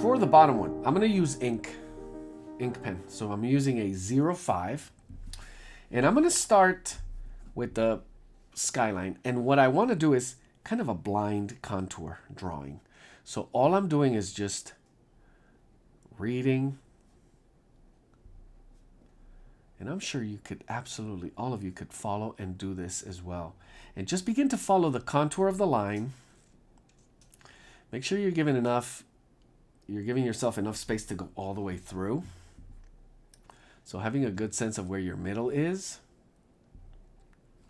For the bottom one, I'm going to use ink pen. So I'm using a 05. And I'm going to start with the skyline. And what I want to do is kind of a blind contour drawing. So all I'm doing is just reading. And I'm sure you could absolutely, all of you could follow and do this as well. And just begin to follow the contour of the line. Make sure you're giving yourself enough space to go all the way through. So having a good sense of where your middle is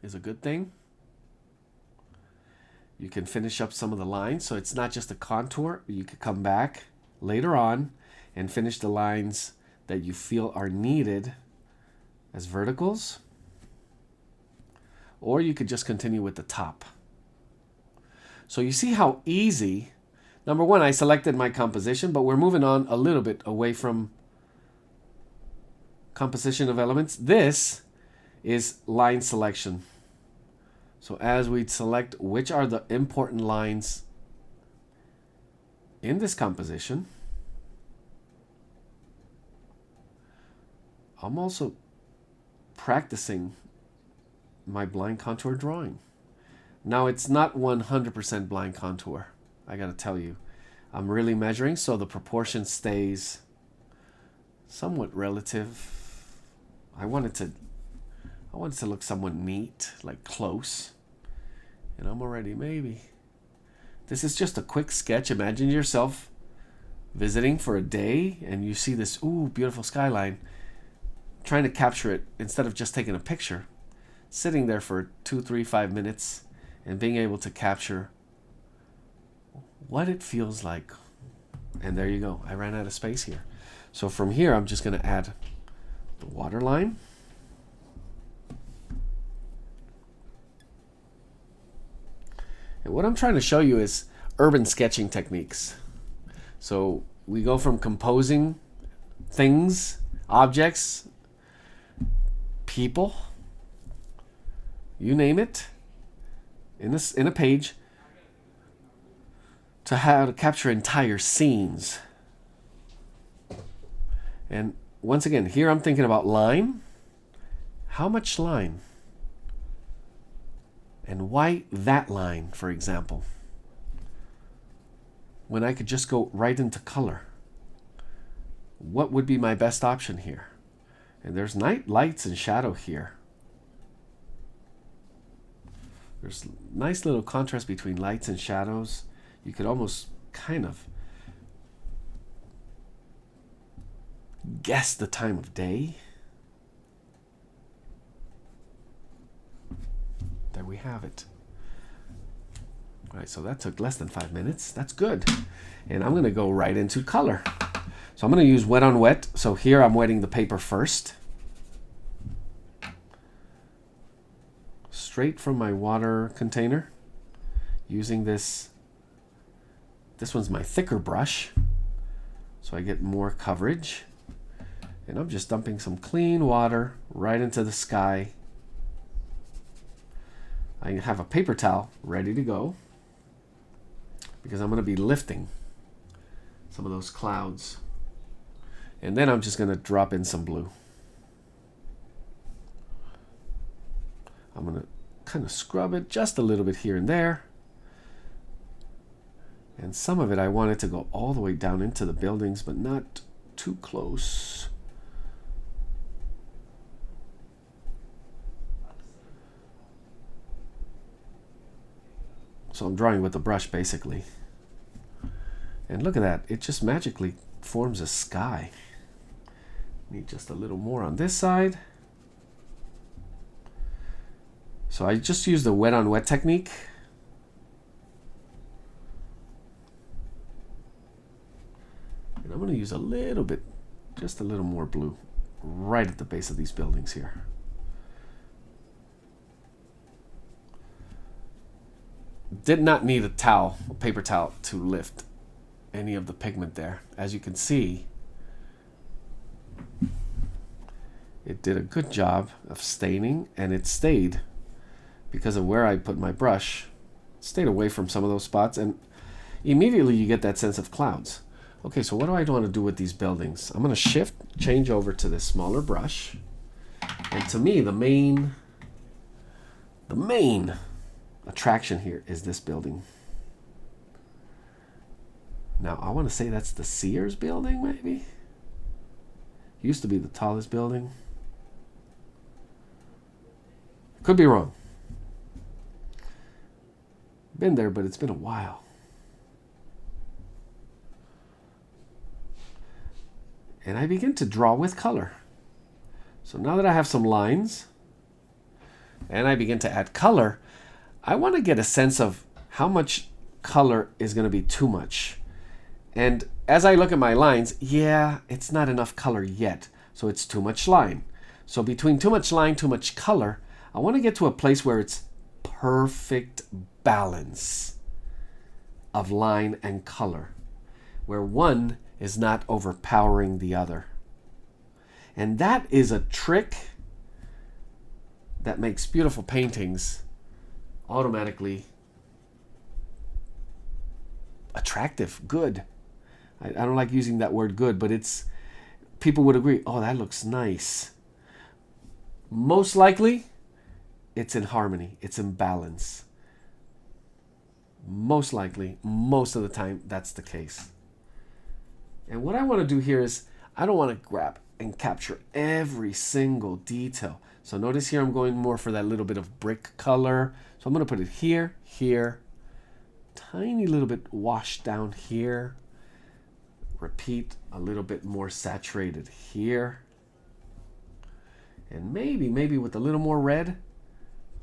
a good thing. You can finish up some of the lines, so it's not just a contour. You could come back later on and finish the lines that you feel are needed as verticals. Or you could just continue with the top. So you see how easy. Number one, I selected my composition, but we're moving on a little bit away from composition of elements. This is line selection. So as we select which are the important lines in this composition, I'm also practicing my blind contour drawing. Now it's not 100% blind contour. I gotta tell you, I'm really measuring so the proportion stays somewhat relative. I want it to look somewhat neat, like close. And I'm already maybe. This is just a quick sketch. Imagine yourself visiting for a day and you see this beautiful skyline, trying to capture it instead of just taking a picture, sitting there for 2, 3, 5 minutes and being able to capture what it feels like. And there you go. I ran out of space here. So from here, I'm just going to add the water line. And what I'm trying to show you is urban sketching techniques. So we go from composing things, objects, people, you name it, in a page, to how to capture entire scenes. And once again, here I'm thinking about line. How much line? And why that line, for example? When I could just go right into color. What would be my best option here? And there's lights and shadow here. There's nice little contrast between lights and shadows. You could almost kind of guess the time of day. There we have it. All right, so that took less than 5 minutes. That's good. And I'm going to go right into color. So I'm going to use wet on wet. So here I'm wetting the paper first. Straight from my water container. Using this one's my thicker brush. So I get more coverage. And I'm just dumping some clean water right into the sky. I have a paper towel ready to go because I'm going to be lifting some of those clouds. And then I'm just going to drop in some blue. I'm going to kind of scrub it just a little bit here and there. And some of it I want it to go all the way down into the buildings, but not too close. So I'm drawing with the brush basically. And look at that, it just magically forms a sky. Need just a little more on this side. So I just use the wet on wet technique. And I'm going to use a little bit, just a little more blue right at the base of these buildings here. Did not need a towel, a paper towel, to lift any of the pigment there. As you can see, it did a good job of staining, and it stayed because of where I put my brush. It stayed away from some of those spots, and immediately you get that sense of clouds. Okay, so what do I want to do with these buildings? I'm going to change over to this smaller brush. And to me, the main attraction here is this building. Now, I want to say that's the Sears building, maybe? Used to be the tallest building. Could be wrong. Been there, but it's been a while. And I begin to draw with color. So now that I have some lines, and I begin to add color, I want to get a sense of how much color is going to be too much. And as I look at my lines, yeah, it's not enough color yet. So it's too much line. So between too much line, too much color, I want to get to a place where it's perfect balance of line and color, where one is not overpowering the other. And that is a trick that makes beautiful paintings automatically attractive, good. I don't like using that word good, but it's, people would agree, oh, that looks nice. Most likely, it's in harmony, it's in balance. Most likely, most of the time, that's the case. And what I want to do here is, I don't want to grab and capture every single detail. So notice here I'm going more for that little bit of brick color. So I'm going to put it here, here, tiny little bit washed down here. Repeat, a little bit more saturated here. And maybe with a little more red,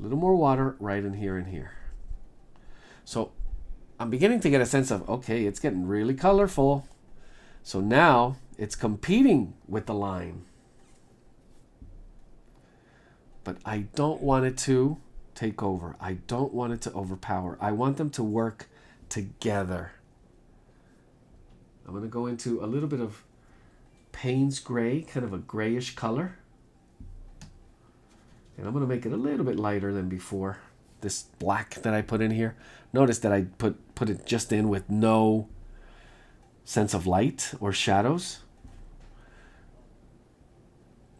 a little more water right in here and here. So I'm beginning to get a sense of, okay, it's getting really colorful. So now it's competing with the line. But I don't want it to take over. I don't want it to overpower. I want them to work together. I'm going to go into a little bit of Payne's gray, kind of a grayish color. And I'm going to make it a little bit lighter than before. This black that I put in here. Notice that I put it just in with no sense of light or shadows.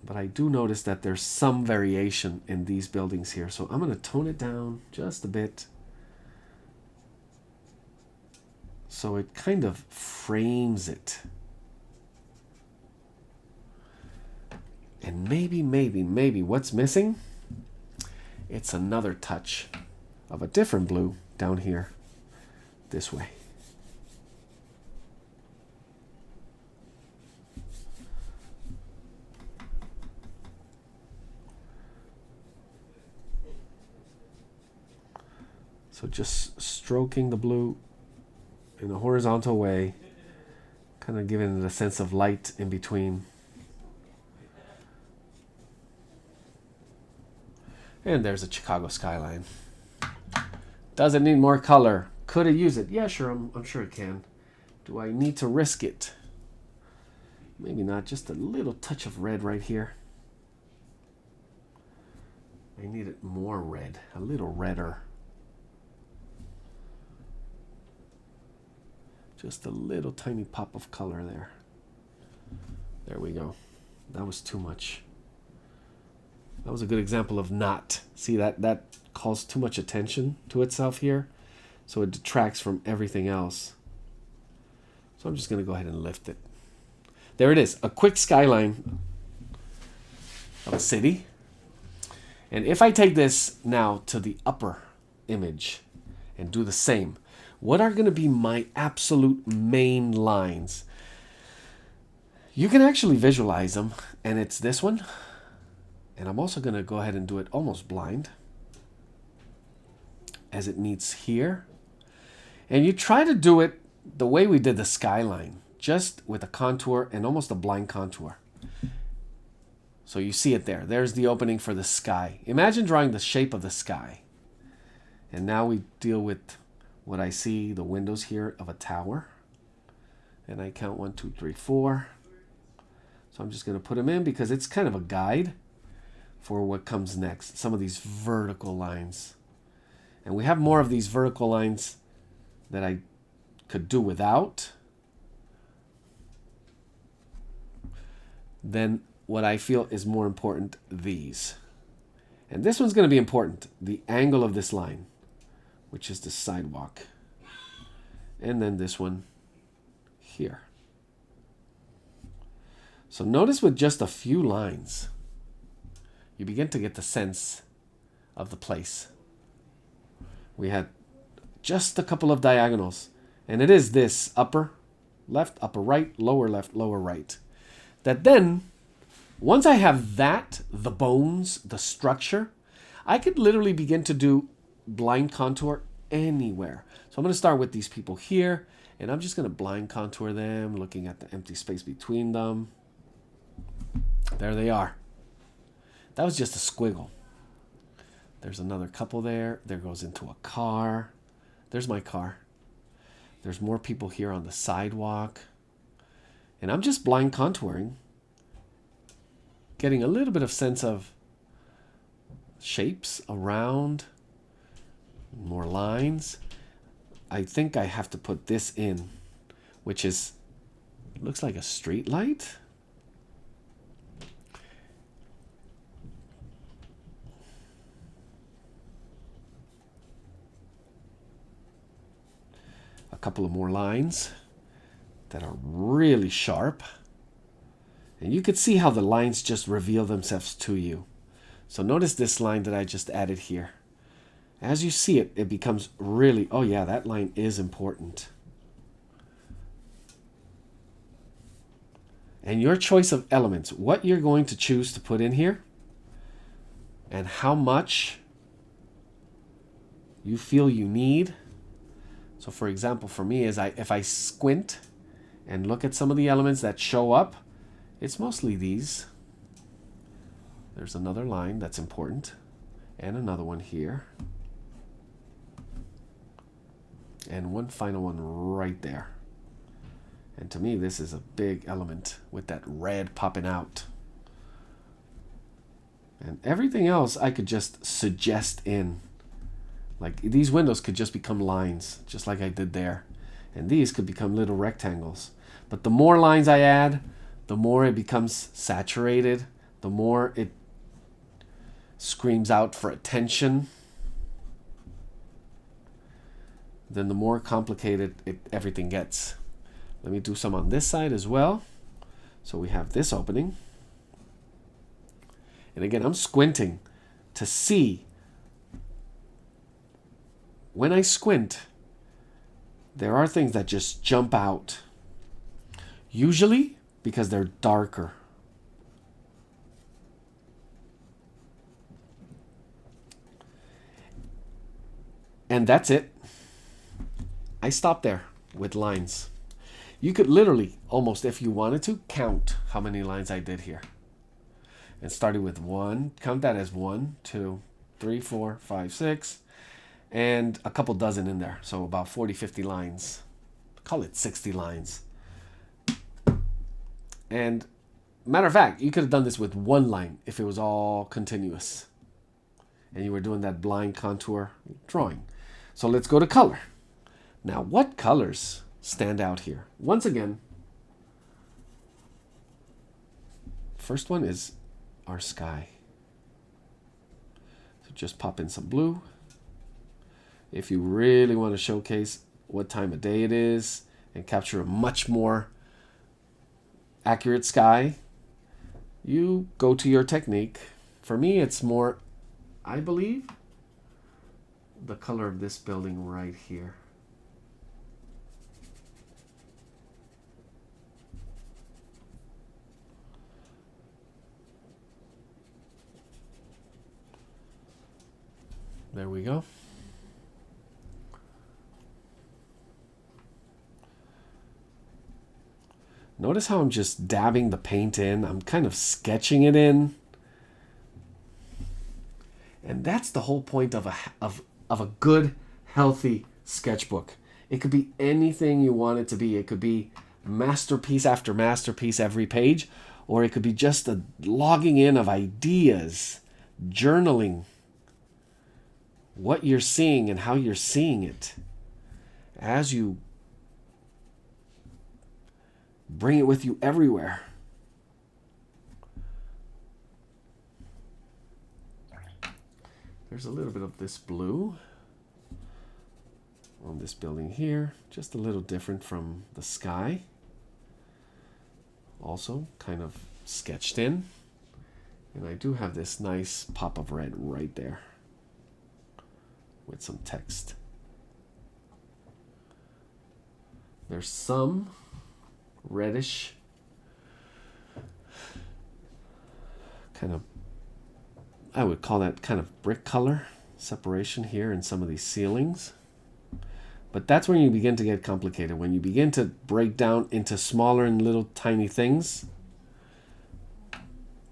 But I do notice that there's some variation in these buildings here. So I'm going to tone it down just a bit. So it kind of frames it. And maybe what's missing? It's another touch of a different blue down here, this way. So just stroking the blue in a horizontal way, kind of giving it a sense of light in between. And there's a Chicago skyline. Does it need more color? Could it use it? Yeah, sure, I'm sure it can. Do I need to risk it? Maybe not, just a little touch of red right here. I need it more red, a little redder. Just a little tiny pop of color there. There we go. That was too much. That was a good example of not. See, that calls too much attention to itself here. So it detracts from everything else. So I'm just going to go ahead and lift it. There it is. A quick skyline of a city. And if I take this now to the upper image and do the same, what are going to be my absolute main lines? You can actually visualize them. And it's this one. And I'm also going to go ahead and do it almost blind, as it meets here. And you try to do it the way we did the skyline, just with a contour and almost a blind contour. So you see it there. There's the opening for the sky. Imagine drawing the shape of the sky. And now we deal with what I see, the windows here of a tower. And I count 1, 2, 3, 4. So I'm just going to put them in because it's kind of a guide for what comes next. Some of these vertical lines. And we have more of these vertical lines that I could do without. than what I feel is more important, these. And this one's going to be important, the angle of this line, which is the sidewalk. And then this one here. So notice with just a few lines, you begin to get the sense of the place. We had just a couple of diagonals, and it is this upper left, upper right, lower left, lower right. That then, once I have that, the bones, the structure, I could literally begin to do blind contour anywhere. So I'm going to start with these people here, and I'm just going to blind contour them, looking at the empty space between them. There they are. That was just a squiggle. There's another couple there. There goes into a car. There's my car. There's more people here on the sidewalk. And I'm just blind contouring, getting a little bit of sense of shapes around, more lines. I think I have to put this in, which is, looks like a street light. A couple of more lines that are really sharp. And you could see how the lines just reveal themselves to you. So notice this line that I just added here. As you see it, it becomes really, oh yeah, that line is important. And your choice of elements, what you're going to choose to put in here, and how much you feel you need. So for example, for me, if I squint and look at some of the elements that show up, it's mostly these. There's another line that's important, and another one here. And one final one right there. And to me, this is a big element with that red popping out. And everything else I could just suggest in. Like these windows could just become lines, just like I did there. And these could become little rectangles. But the more lines I add, the more it becomes saturated, the more it screams out for attention, then the more complicated everything gets. Let me do some on this side as well. So we have this opening. And again, I'm squinting to see. When I squint, there are things that just jump out. Usually because they're darker. And that's it. I stopped there with lines. You could literally, almost if you wanted to, count how many lines I did here. And started with 1, count that as 1, 2, 3, 4, 5, 6, and a couple dozen in there. So about 40, 50 lines. Call it 60 lines. And matter of fact, you could have done this with 1 line if it was all continuous. And you were doing that blind contour drawing. So let's go to color. Now, what colors stand out here? Once again, first one is our sky. So just pop in some blue. If you really want to showcase what time of day it is and capture a much more accurate sky, you go to your technique. For me, it's more, I believe, the color of this building right here. There we go. Notice how I'm just dabbing the paint in. I'm kind of sketching it in. And that's the whole point of a good, healthy sketchbook. It could be anything you want it to be. It could be masterpiece after masterpiece every page, or it could be just a logging in of ideas, journaling what you're seeing and how you're seeing it as you bring it with you everywhere. There's a little bit of this blue on this building here, just a little different from the sky. Also kind of sketched in. And I do have this nice pop of red right there with some text. There's some reddish kind of, I would call that kind of brick color separation here in some of these ceilings. But that's when you begin to get complicated. When you begin to break down into smaller and little tiny things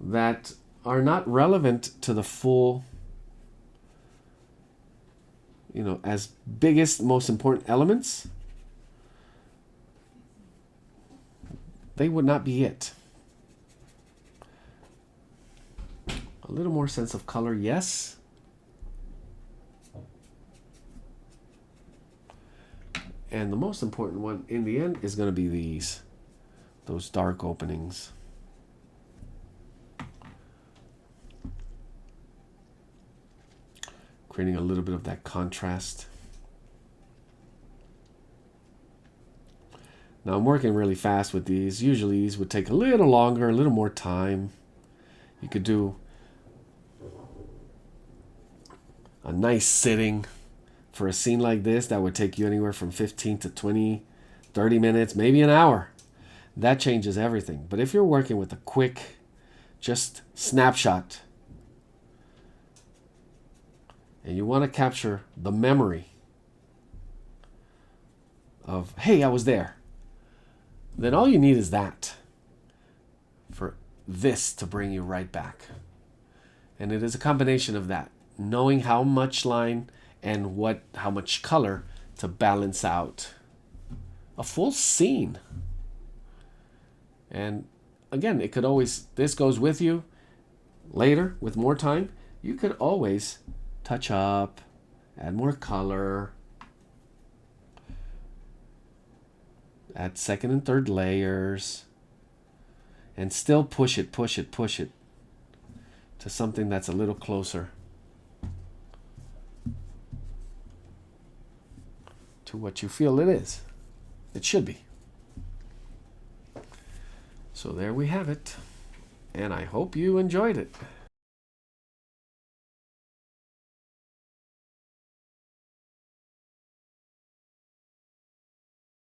that are not relevant to the full, as biggest, most important elements, they would not be it. A little more sense of color, yes. And the most important one in the end is going to be those dark openings. Creating a little bit of that contrast. Now I'm working really fast with these. Usually these would take a little longer, a little more time. You could do a nice sitting for a scene like this that would take you anywhere from 15 to 20, 30 minutes, maybe an hour. That changes everything. But if you're working with a quick, just snapshot, and you want to capture the memory of, hey, I was there, then all you need is that for this to bring you right back. And it is a combination of that, knowing how much line and how much color to balance out a full scene. And again, this goes with you later with more time. You could always touch up, add more color, add second and third layers, and still push it to something that's a little closer to what you feel it should be. So there we have it, and I hope you enjoyed it.